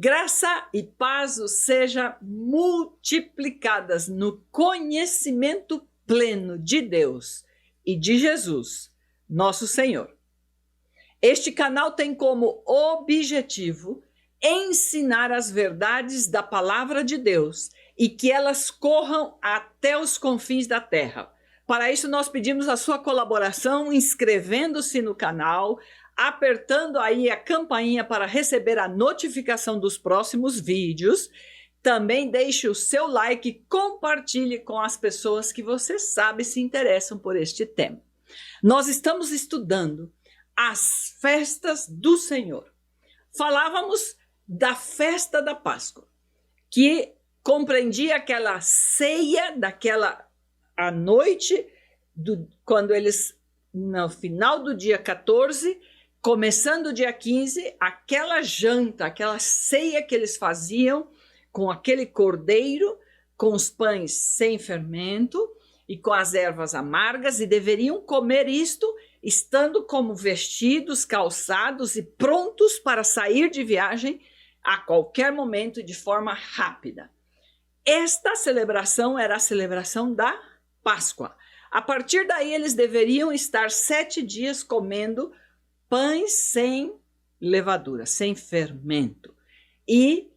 Graça e paz seja multiplicadas no conhecimento pleno de Deus e de Jesus, nosso Senhor. Este canal tem como objetivo ensinar as verdades da palavra de Deus e que elas corram até os confins da terra. Para isso, nós pedimos a sua colaboração inscrevendo-se no canal, apertando aí a campainha para receber a notificação dos próximos vídeos. Também deixe o seu like e compartilhe com as pessoas que você sabe se interessam por este tema. Nós estamos estudando as festas do Senhor. Falávamos da festa da Páscoa, que compreendia aquela ceia à noite, quando eles, no final do dia 14, começando o dia 15, aquela janta, aquela ceia que eles faziam com aquele cordeiro, com os pães sem fermento e com as ervas amargas, e deveriam comer isto estando como vestidos, calçados e prontos para sair de viagem a qualquer momento e de forma rápida. Esta celebração era a celebração da Páscoa. A partir daí, eles deveriam estar 7 dias comendo pães sem levadura, sem fermento. E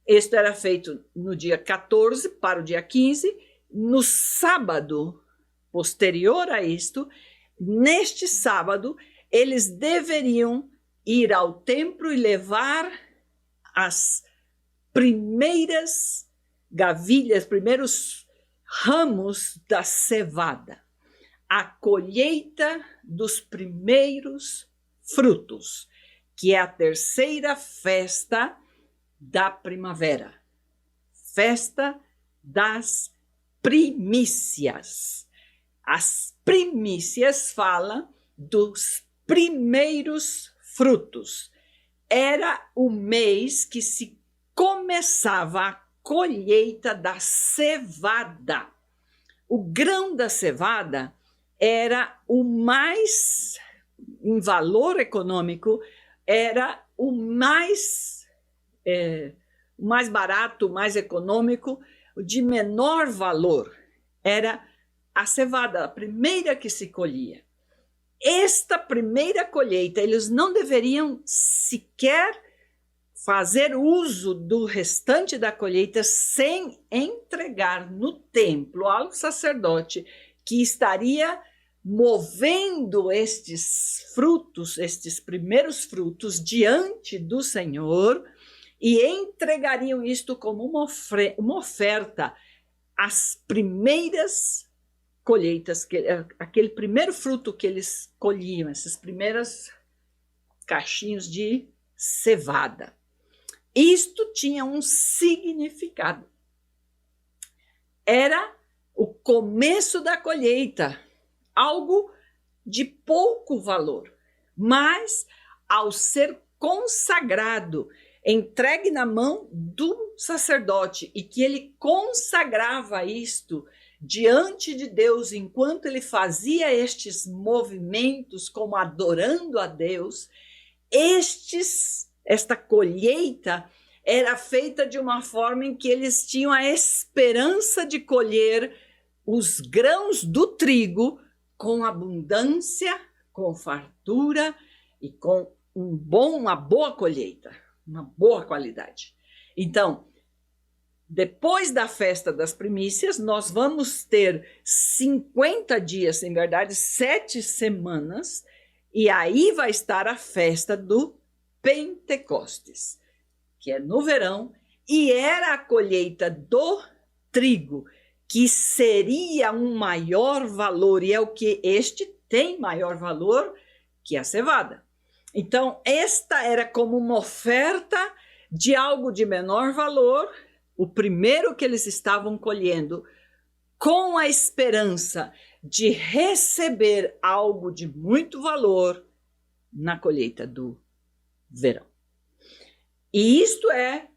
isto era feito no dia 14 para o dia 15. No sábado posterior a isto, neste sábado, eles deveriam ir ao templo e levar as primeiras gavilhas, primeiros ramos da cevada, a colheita dos primeiros frutos, que é a terceira festa da primavera, festa das primícias. As primícias falam dos primeiros frutos. Era o mês que se começava a colheita da cevada. O grão da cevada era o mais, em valor econômico, era o mais barato, o mais econômico, o de menor valor. Era a cevada, a primeira que se colhia. Esta primeira colheita, eles não deveriam sequer fazer uso do restante da colheita sem entregar no templo ao sacerdote que estaria movendo estes frutos, estes primeiros frutos diante do Senhor, e entregariam isto como uma oferta, as primeiras colheitas, aquele primeiro fruto que eles colhiam, esses primeiros cachinhos de cevada. Isto tinha um significado. Era o começo da colheita, algo de pouco valor, mas ao ser consagrado, entregue na mão do sacerdote, e que ele consagrava isto diante de Deus enquanto ele fazia estes movimentos como adorando a Deus, esta colheita era feita de uma forma em que eles tinham a esperança de colher os grãos do trigo com abundância, com fartura e com uma boa colheita, uma boa qualidade. Então, depois da festa das primícias, nós vamos ter 50 dias, em verdade, 7 semanas, e aí vai estar a festa do Pentecostes, que é no verão, e era a colheita do trigo, que seria um maior valor, e é o que este tem maior valor que a cevada. Então, esta era como uma oferta de algo de menor valor, o primeiro que eles estavam colhendo, com a esperança de receber algo de muito valor na colheita do verão. E isto é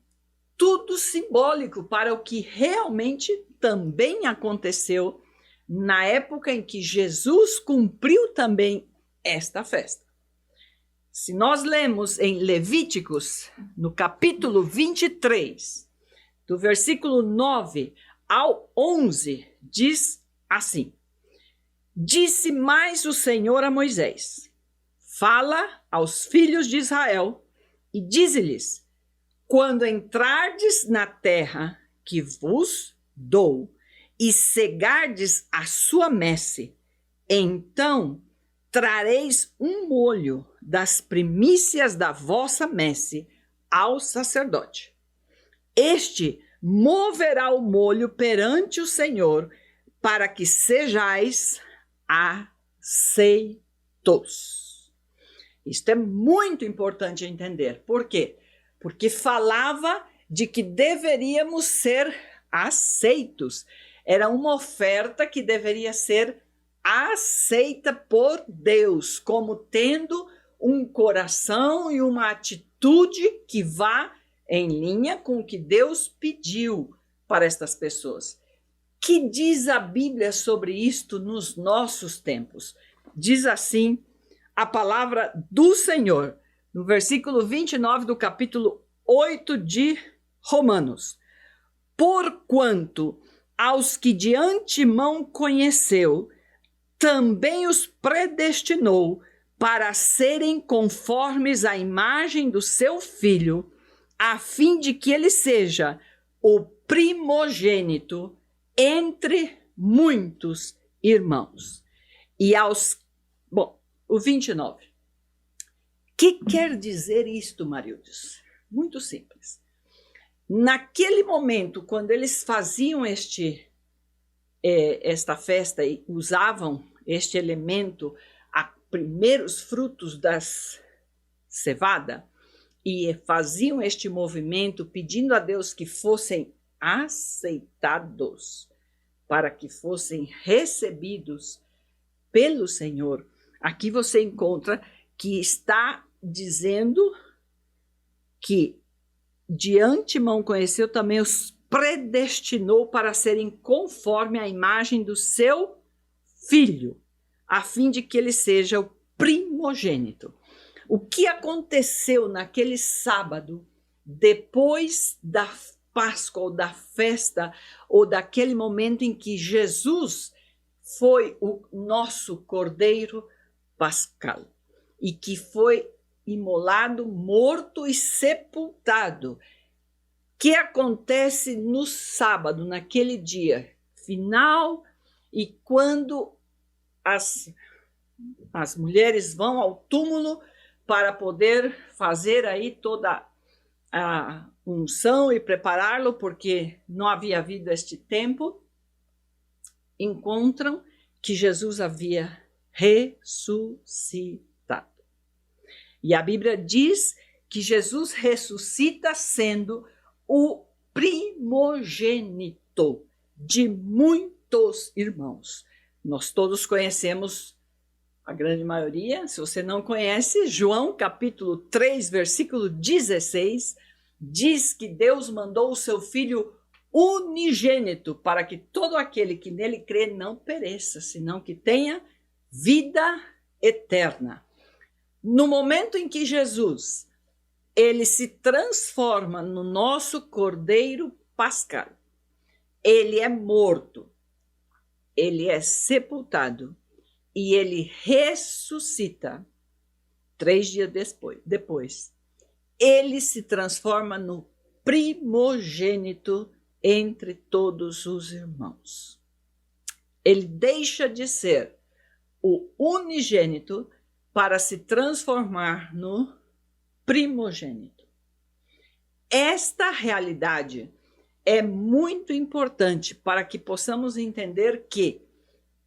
tudo simbólico para o que realmente também aconteceu na época em que Jesus cumpriu também esta festa. Se nós lemos em Levíticos, no capítulo 23, do versículo 9 ao 11, diz assim: Disse mais o Senhor a Moisés: Fala aos filhos de Israel e dize-lhes: Quando entrardes na terra que vos dou e cegardes a sua messe, então trareis um molho das primícias da vossa messe ao sacerdote. Este moverá o molho perante o Senhor, para que sejais aceitos. Isto é muito importante entender. Por quê? Porque falava de que deveríamos ser aceitos. Era uma oferta que deveria ser aceita por Deus, como tendo um coração e uma atitude que vá em linha com o que Deus pediu para estas pessoas. Que diz a Bíblia sobre isto nos nossos tempos? Diz assim a palavra do Senhor, no versículo 29 do capítulo 8 de Romanos. Porquanto aos que de antemão conheceu, também os predestinou para serem conformes à imagem do seu Filho, a fim de que ele seja o primogênito entre muitos irmãos. E o 29. Que quer dizer isto, Marildes? Muito simples. Naquele momento, quando eles faziam esta festa e usavam este elemento, primeiros frutos das cevada, e faziam este movimento pedindo a Deus que fossem aceitados, para que fossem recebidos pelo Senhor. Aqui você encontra que está dizendo que de antemão conheceu, também os predestinou para serem conforme à imagem do seu Filho, a fim de que ele seja o primogênito. O que aconteceu naquele sábado, depois da Páscoa ou da festa, ou daquele momento em que Jesus foi o nosso Cordeiro Pascal, e que foi imolado, morto e sepultado. Que acontece no sábado, naquele dia final, e quando as mulheres vão ao túmulo para poder fazer aí toda a unção e prepará-lo, porque não havia havido este tempo, encontram que Jesus havia ressuscitado. E a Bíblia diz que Jesus ressuscita sendo o primogênito de muitos irmãos. Nós todos conhecemos, a grande maioria, se você não conhece, João capítulo 3, versículo 16, diz que Deus mandou o seu Filho unigênito para que todo aquele que nele crê não pereça, senão que tenha vida eterna. No momento em que Jesus, ele se transforma no nosso Cordeiro Pascal, ele é morto, ele é sepultado e ele ressuscita 3 dias depois. Ele se transforma no primogênito entre todos os irmãos. Ele deixa de ser o unigênito para se transformar no primogênito. Esta realidade é muito importante para que possamos entender que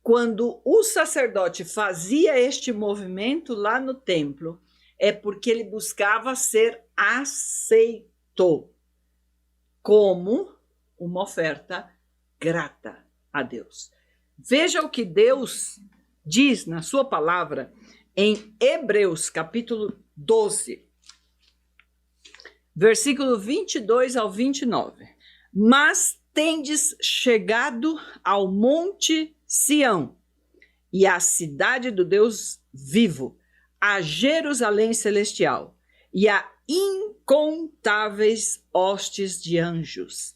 quando o sacerdote fazia este movimento lá no templo, é porque ele buscava ser aceito como uma oferta grata a Deus. Veja o que Deus diz na sua palavra em Hebreus capítulo 12, versículo 22 ao 29. Mas tendes chegado ao monte Sião e à cidade do Deus vivo, a Jerusalém celestial e a incontáveis hostes de anjos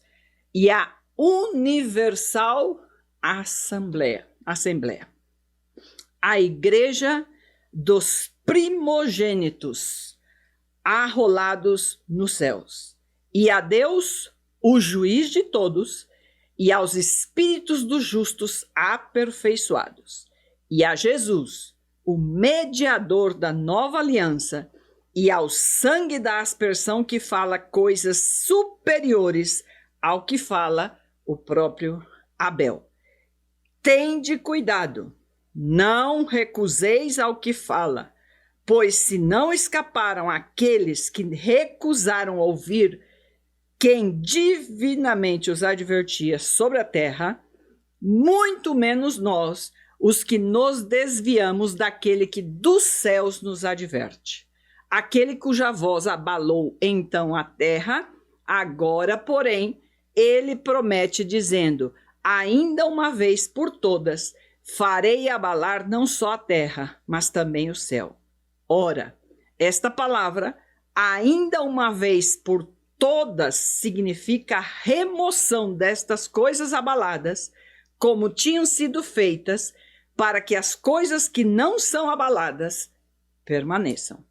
e a universal assembleia, a igreja dos primogênitos arrolados nos céus, e a Deus, o juiz de todos, e aos espíritos dos justos aperfeiçoados, e a Jesus, o mediador da nova aliança, e ao sangue da aspersão que fala coisas superiores ao que fala o próprio Abel. Tende cuidado, não recuseis ao que fala, pois se não escaparam aqueles que recusaram ouvir quem divinamente os advertia sobre a terra, muito menos nós, os que nos desviamos daquele que dos céus nos adverte. Aquele cuja voz abalou então a terra, agora, porém, ele promete dizendo: ainda uma vez por todas, farei abalar não só a terra, mas também o céu. Ora, esta palavra, ainda uma vez por todas, significa a remoção destas coisas abaladas, como tinham sido feitas, para que as coisas que não são abaladas permaneçam.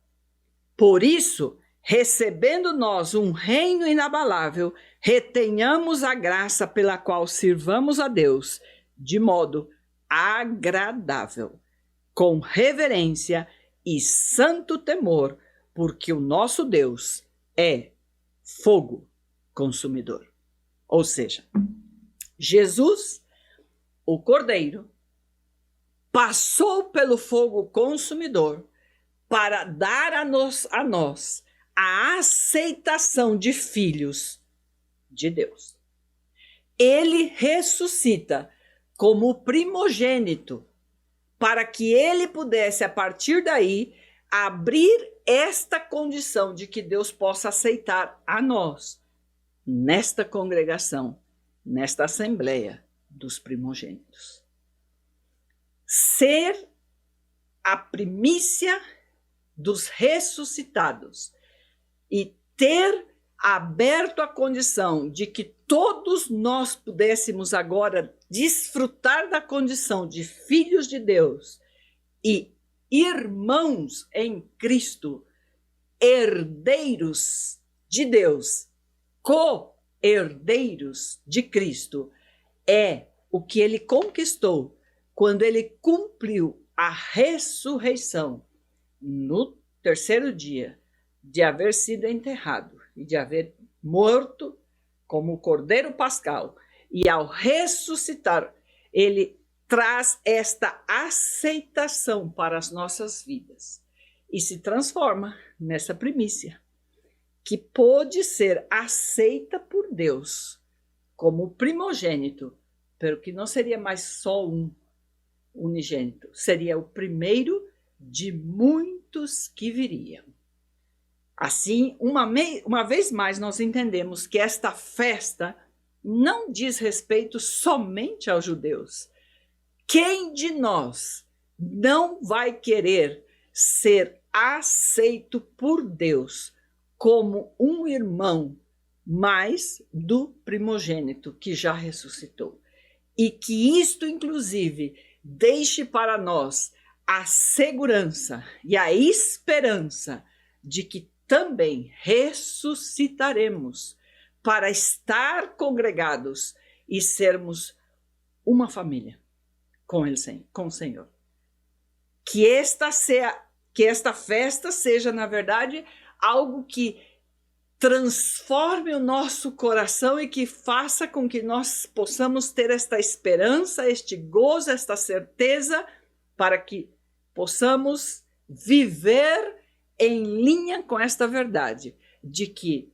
Por isso, recebendo nós um reino inabalável, retenhamos a graça pela qual sirvamos a Deus de modo agradável, com reverência e santo temor, porque o nosso Deus é fogo consumidor. Ou seja, Jesus, o Cordeiro, passou pelo fogo consumidor para dar a nós a aceitação de filhos de Deus. Ele ressuscita como primogênito para que ele pudesse, a partir daí, abrir esta condição de que Deus possa aceitar a nós, nesta congregação, nesta assembleia dos primogênitos. Ser a primícia dos ressuscitados e ter aberto a condição de que todos nós pudéssemos agora desfrutar da condição de filhos de Deus e irmãos em Cristo, herdeiros de Deus, co-herdeiros de Cristo, é o que ele conquistou quando ele cumpriu a ressurreição no terceiro dia de haver sido enterrado e de haver morto como o Cordeiro Pascal. E ao ressuscitar, ele traz esta aceitação para as nossas vidas e se transforma nessa primícia que pôde ser aceita por Deus como primogênito, pelo que não seria mais só um unigênito, seria o primeiro de muitos que viriam. Assim, uma vez mais, nós entendemos que esta festa não diz respeito somente aos judeus. Quem de nós não vai querer ser aceito por Deus como um irmão mais do primogênito que já ressuscitou? E que isto, inclusive, deixe para nós a segurança e a esperança de que também ressuscitaremos para estar congregados e sermos uma família com o Senhor. Que esta festa seja, na verdade, algo que transforme o nosso coração e que faça com que nós possamos ter esta esperança, este gozo, esta certeza, para que possamos viver em linha com esta verdade, de que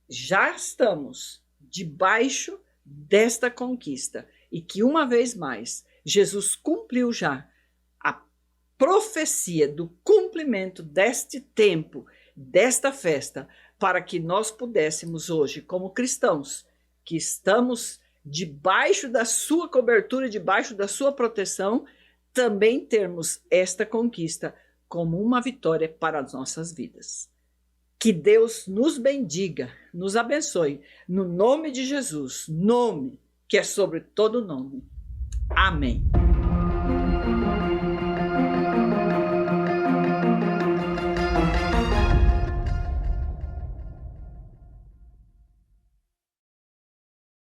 já estamos debaixo desta conquista e que, uma vez mais, Jesus cumpriu já a profecia do cumprimento deste tempo, desta festa, para que nós pudéssemos hoje, como cristãos, que estamos debaixo da sua cobertura, debaixo da sua proteção, também termos esta conquista como uma vitória para as nossas vidas. Que Deus nos bendiga, nos abençoe, no nome de Jesus, nome que é sobre todo nome. Amém.